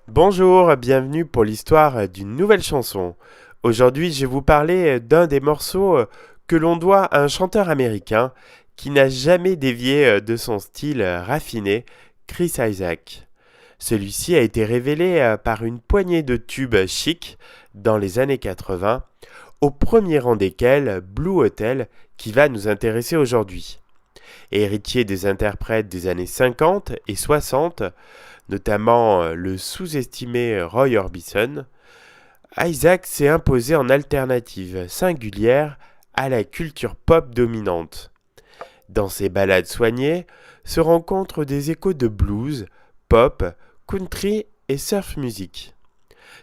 Bonjour, bienvenue pour l'histoire d'une nouvelle chanson. Aujourd'hui, je vais vous parler d'un des morceaux que l'on doit à un chanteur américain qui n'a jamais dévié de son style raffiné, Chris Isaak. Celui-ci a été révélé par une poignée de tubes chics dans les années 80, au premier rang desquels Blue Hotel qui va nous intéresser aujourd'hui. Héritier des interprètes des années 50 et 60, notamment le sous-estimé Roy Orbison, Isaac s'est imposé en alternative singulière à la culture pop dominante. Dans ses ballades soignées se rencontrent des échos de blues, pop, country et surf music.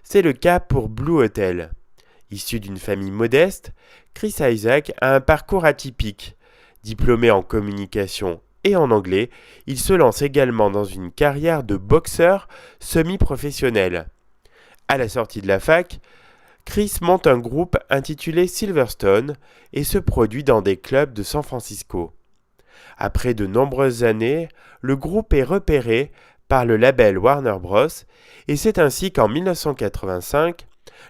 C'est le cas pour Blue Hotel. Issu d'une famille modeste, Chris Isaak a un parcours atypique. Diplômé en communication et en anglais, il se lance également dans une carrière de boxeur semi-professionnel. À la sortie de la fac, Chris monte un groupe intitulé Silverstone et se produit dans des clubs de San Francisco. Après de nombreuses années, le groupe est repéré par le label Warner Bros. Et c'est ainsi qu'en 1985,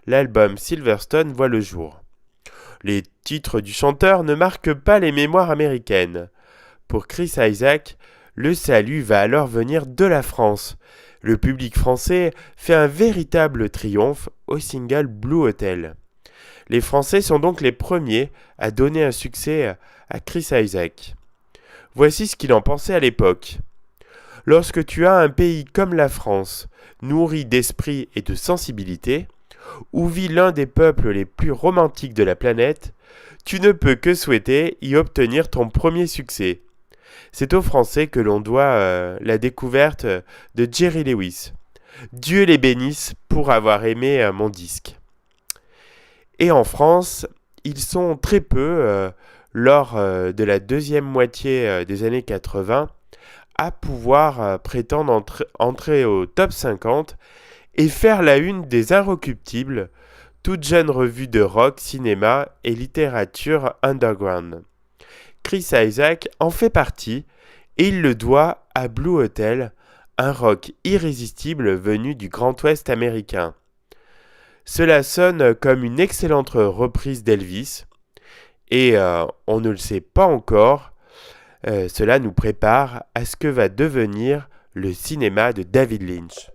l'album Silverstone voit le jour. Les titres du chanteur ne marquent pas les mémoires américaines. Pour Chris Isaak, le salut va alors venir de la France. Le public français fait un véritable triomphe au single Blue Hotel. Les Français sont donc les premiers à donner un succès à Chris Isaak. Voici ce qu'il en pensait à l'époque. Lorsque tu as un pays comme la France, nourri d'esprit et de sensibilité, où vit l'un des peuples les plus romantiques de la planète, tu ne peux que souhaiter y obtenir ton premier succès. C'est aux Français que l'on doit la découverte de Jerry Lewis. Dieu les bénisse pour avoir aimé mon disque. Et en France, ils sont très peu, lors de la deuxième moitié des années 80, à pouvoir prétendre entrer au top 50 et faire la une des Inrecuptibles, toute jeune revue de rock, cinéma et littérature underground. Chris Isaak en fait partie et il le doit à Blue Hotel, un rock irrésistible venu du Grand Ouest américain. Cela sonne comme une excellente reprise d'Elvis et on ne le sait pas encore, cela nous prépare à ce que va devenir le cinéma de David Lynch.